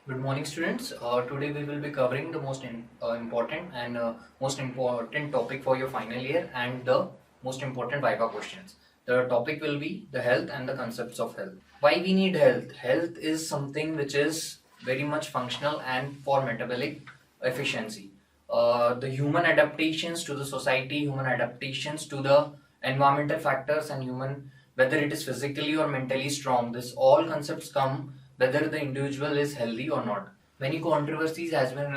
Good morning, students. Today we will be covering the important and most important topic for your final year and the most important Viva questions. The topic will be the health and the concepts of health. Why we need health? Health is something which is very much functional and for metabolic efficiency. The human adaptations to the society, human adaptations to the environmental factors, and human whether it is physically or mentally strong. This all concepts come whether the individual is healthy or not. Many controversies has been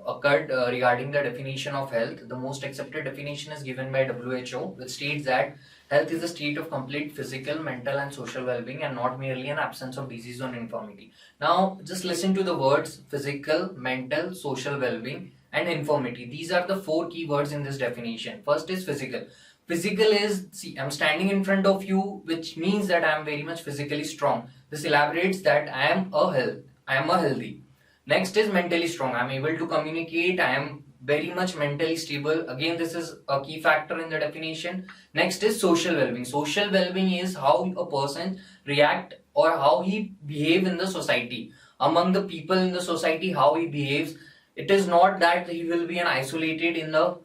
occurred regarding the definition of health. The most accepted definition is given by WHO, which states that health is a state of complete physical, mental, and social well-being, and not merely an absence of disease or infirmity. Now, just listen to the words: physical, mental, social well-being, and infirmity. These are the four key words in this definition. First is physical. Physical is, see, I'm standing in front of you, which means that I am very much physically strong. This elaborates that I am a healthy. Next is mentally strong. I am able to communicate. I am very much mentally stable. Again, this is a key factor in the definition. Next is social well-being. Social well-being is how a person react or how he behave in the society. Among the people in the society, how he behaves. It is not that he will be an isolated in the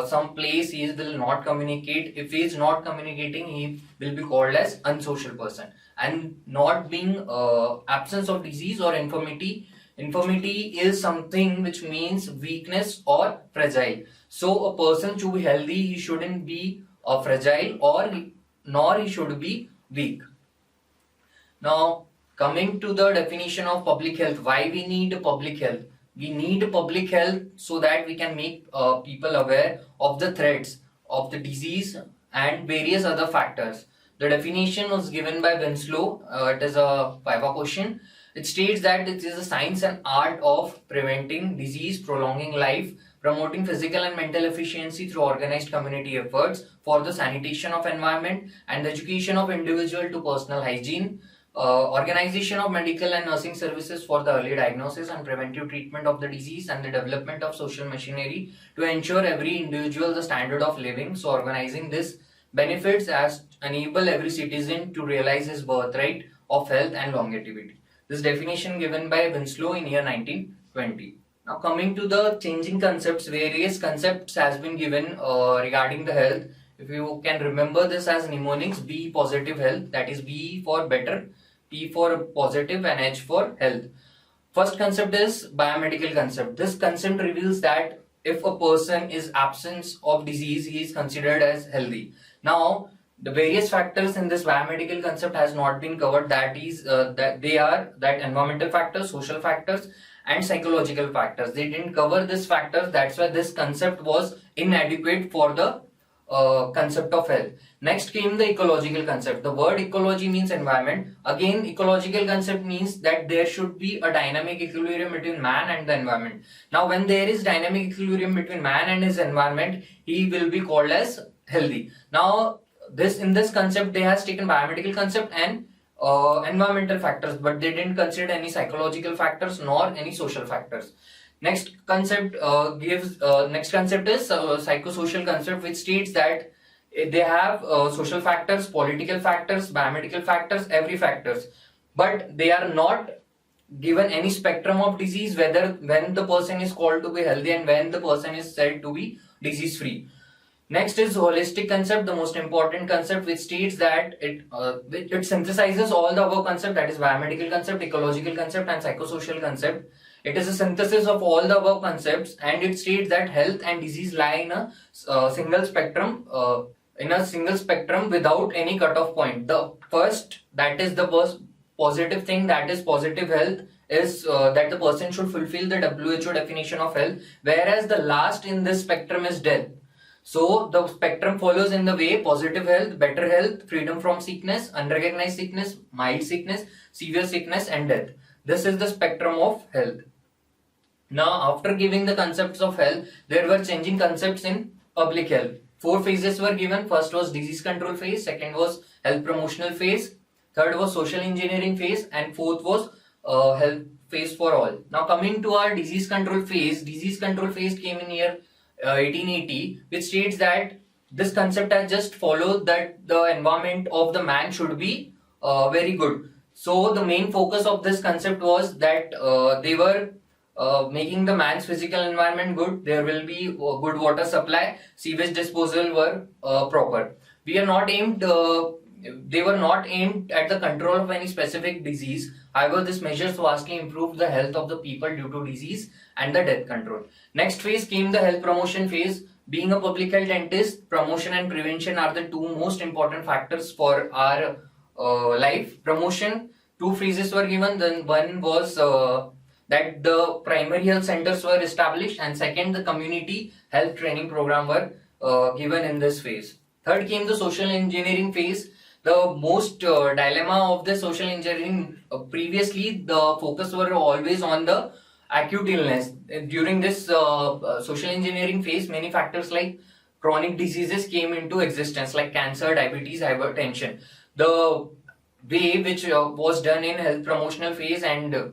some place he will not communicate. If he is not communicating, he will be called as unsocial person. And not being absence of disease or infirmity. Infirmity is something which means weakness or fragile. So a person to be healthy, he shouldn't be fragile nor he should be weak. Now, coming to the definition of public health, why we need public health? We need public health so that we can make people aware of the threats of the disease and various other factors. The definition was given by Winslow. It is a Viva question. It states that it is a science and art of preventing disease, prolonging life, promoting physical and mental efficiency through organized community efforts for the sanitation of environment and the education of individual to personal hygiene, organization of medical and nursing services for the early diagnosis and preventive treatment of the disease, and the development of social machinery to ensure every individual the standard of living. So organizing this benefits as enable every citizen to realize his birthright of health and longevity. This definition given by Winslow in year 1920. Now coming to the changing concepts, various concepts has been given regarding the health. If you can remember this as mnemonics: B positive health, that is B for better, P for positive, and H for health. First concept is biomedical concept. This concept reveals that if a person is absence of disease, he is considered as healthy. Now, the various factors in this biomedical concept has not been covered. That is, that they are that environmental factors, social factors, and psychological factors. They didn't cover these factors. That's why this concept was inadequate for the concept of health. Next came the ecological concept. The word ecology means environment. Again, ecological concept means that there should be a dynamic equilibrium between man and the environment. Now, when there is dynamic equilibrium between man and his environment, he will be called as healthy. Now, in this concept, they has taken biomedical concept and environmental factors, but they didn't consider any psychological factors nor any social factors. Next concept is psychosocial concept, which states that they have social factors, political factors, biomedical factors, every factors, but they are not given any spectrum of disease, whether when the person is called to be healthy and when the person is said to be disease free. Next is holistic concept, the most important concept, which states that it synthesizes all the above concept, that is biomedical concept, ecological concept, and psychosocial concept. It is a synthesis of all the above concepts, and it states that health and disease lie in a single spectrum, without any cutoff point. The first, that is the first positive thing, that is positive health, is that the person should fulfill the WHO definition of health, whereas the last in this spectrum is death. So the spectrum follows in the way: positive health, better health, freedom from sickness, unrecognized sickness, mild sickness, severe sickness, and death. This is the spectrum of health. Now, after giving the concepts of health, there were changing concepts in public health. 4 phases were given. First was disease control phase, second was health promotional phase, third was social engineering phase, and fourth was health phase for all. Now, coming to our disease control phase came in year 1880, which states that this concept has just followed that the environment of the man should be very good. So the main focus of this concept was that they were making the man's physical environment good. There will be good water supply, sewage disposal were proper. We are not aimed. They were not aimed at the control of any specific disease. However, this measures vastly improved the health of the people due to disease and the death control. Next phase came the health promotion phase. Being a public health dentist, promotion and prevention are the two most important factors for our life. Promotion, two phases were given. Then one was that the primary health centers were established, and second, the community health training program were given in this phase. Third came the social engineering phase. The most dilemma of the social engineering, previously the focus were always on the acute illness. During this social engineering phase, many factors like chronic diseases came into existence, like cancer, diabetes, hypertension. The way which was done in health promotional phase and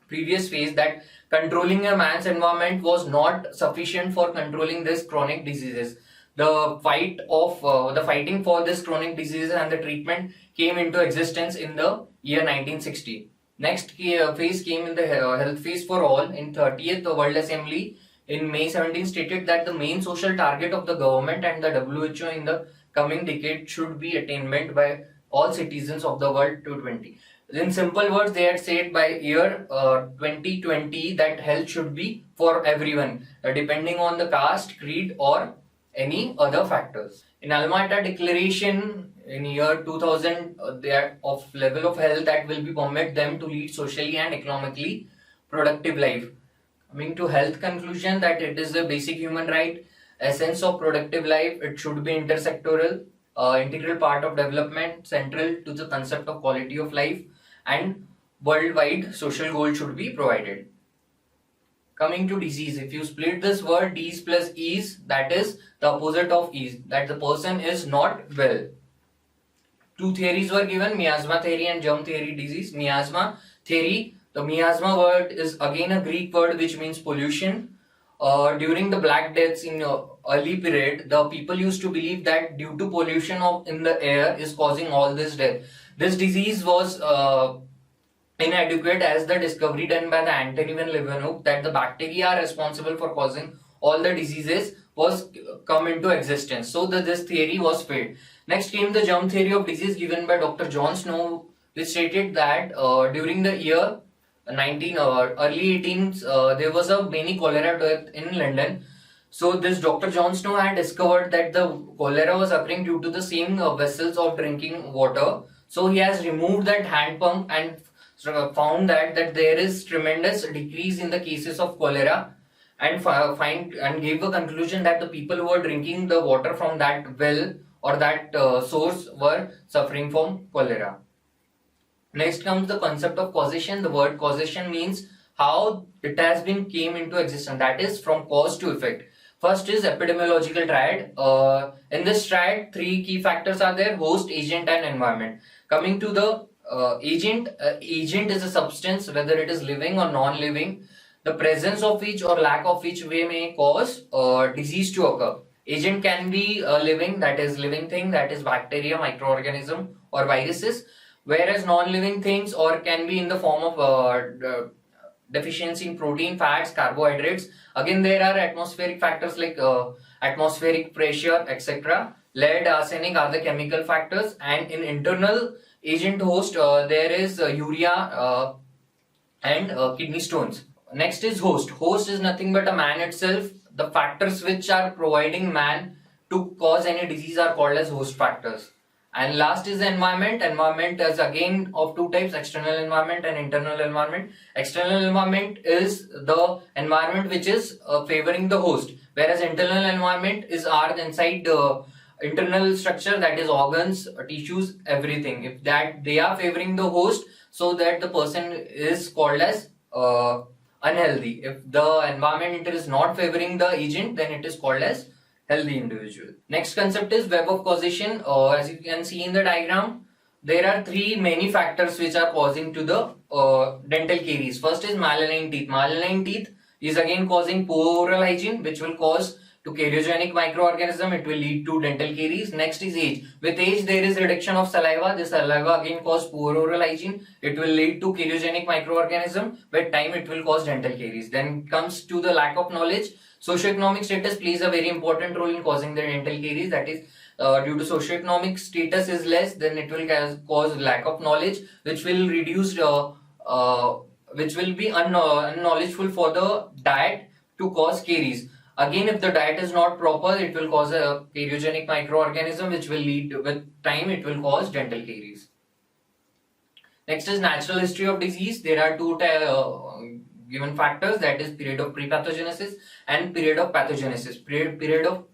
previous phase, that controlling a man's environment was not sufficient for controlling this chronic diseases. The fighting for this chronic diseases and the treatment came into existence in the year 1960. Next phase came in the health phase for all in 30th World Assembly in May 17 stated that the main social target of the government and the WHO in the coming decade should be attainment by all citizens of the world to 20. In simple words, they had said by year 2020 that health should be for everyone, depending on the caste, creed, or any other factors. In Alma Ata Declaration in year 2000, they are of level of health that will be permit them to lead socially and economically productive life. Coming to health conclusion, that it is a basic human right, essence of productive life. It should be intersectoral, integral part of development, central to the concept of quality of life, and worldwide social goal should be provided. Coming to disease, if you split this word D's plus E's, that is the opposite of E's, that the person is not well. Two theories were given, miasma theory and germ theory disease. Miasma theory, the miasma word is again a Greek word which means pollution. During the Black Deaths in early period, the people used to believe that due to pollution in the air is causing all this death. This disease was inadequate as the discovery done by the Anthony van Leeuwenhoek that the bacteria are responsible for causing all the diseases was come into existence. So this theory was failed. Next came the germ theory of disease given by Dr. John Snow, which stated that during the year early 18s, there was a many cholera death in London. So this Dr. John Snow had discovered that the cholera was occurring due to the same vessels of drinking water. So he has removed that hand pump and found that there is tremendous decrease in the cases of cholera, and gave a conclusion that the people who were drinking the water from that well or that source were suffering from cholera. Next comes the concept of causation. The word causation means how it has been came into existence, that is from cause to effect. First is epidemiological triad. In this triad, three key factors are there: host, agent, and environment. Coming to the agent is a substance, whether it is living or non-living, the presence of which or lack of which may cause disease to occur. Agent can be living, that is living thing, that is bacteria, microorganism, or viruses, whereas non-living things or can be in the form of deficiency in protein, fats, carbohydrates. Again, there are atmospheric factors like atmospheric pressure, etc. Lead, arsenic are the chemical factors, and in internal agent host there is urea and kidney stones. Next is host. Host is nothing but a man itself. The factors which are providing man to cause any disease are called as host factors. And last is the environment. Environment is again of two types: external environment and internal environment. External environment is the environment which is favoring the host, whereas internal environment is our inside the internal structure, that is organs, tissues, everything. If that they are favoring the host, so that the person is called as unhealthy. If the environment is not favoring the agent, then it is called as healthy individual. Next concept is web of causation. As you can see in the diagram, there are three many factors which are causing to the dental caries. First is malaligned teeth. Malaligned teeth is again causing poor oral hygiene, which will cause to keriogenic microorganism, it will lead to dental caries. Next is age. With age, there is reduction of saliva. This saliva again cause poor oral hygiene. It will lead to keriogenic microorganism. With time, it will cause dental caries. Then comes to the lack of knowledge. Socioeconomic status plays a very important role in causing the dental caries. That is, due to socioeconomic status is less, then it will cause lack of knowledge, which will reduce, which will be unknowledgeful for the diet to cause caries. Again, if the diet is not proper, it will cause a keriogenic microorganism, which will lead, with time, it will cause dental caries. Next is natural history of disease. There are two given factors, that is period of prepathogenesis and period of pathogenesis. Period of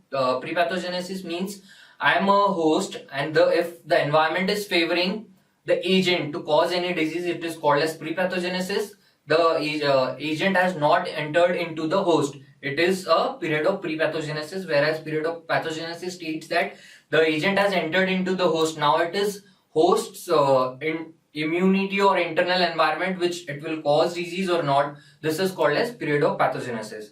prepathogenesis means I am a host, and if the environment is favoring the agent to cause any disease, it is called as prepathogenesis. The agent has not entered into the host. It is a period of prepathogenesis, whereas period of pathogenesis states that the agent has entered into the host. Now it is host's in immunity or internal environment which it will cause disease or not. This is called as period of pathogenesis.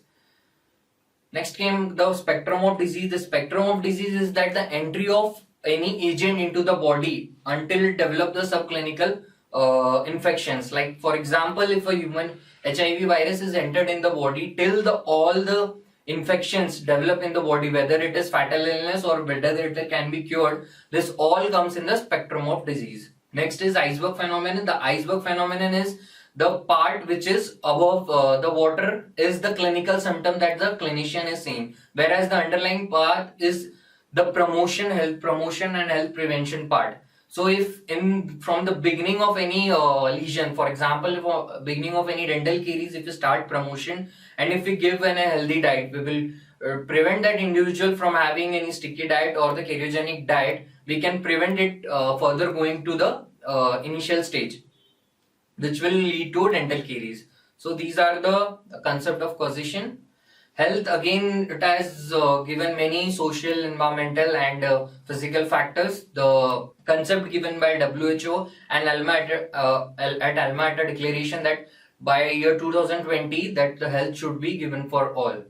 Next came the spectrum of disease. The spectrum of disease is that the entry of any agent into the body until it develops the subclinical infections. Like for example, if a human HIV virus is entered in the body, till all the infections develop in the body, whether it is fatal illness or whether it can be cured, this all comes in the spectrum of disease. Next is iceberg phenomenon. The iceberg phenomenon is the part which is above the water is the clinical symptom that the clinician is seeing, whereas the underlying part is the health promotion and health prevention part. So if from the beginning of any lesion, for example, if beginning of any dental caries, if you start promotion and if we give a healthy diet, we will prevent that individual from having any sticky diet or the keriogenic diet. We can prevent it further going to the initial stage, which will lead to dental caries. So these are the concept of causation. Health, again, it has given many social, environmental and physical factors. The concept given by WHO and at Alma Ata declaration that by year 2020 that the health should be given for all.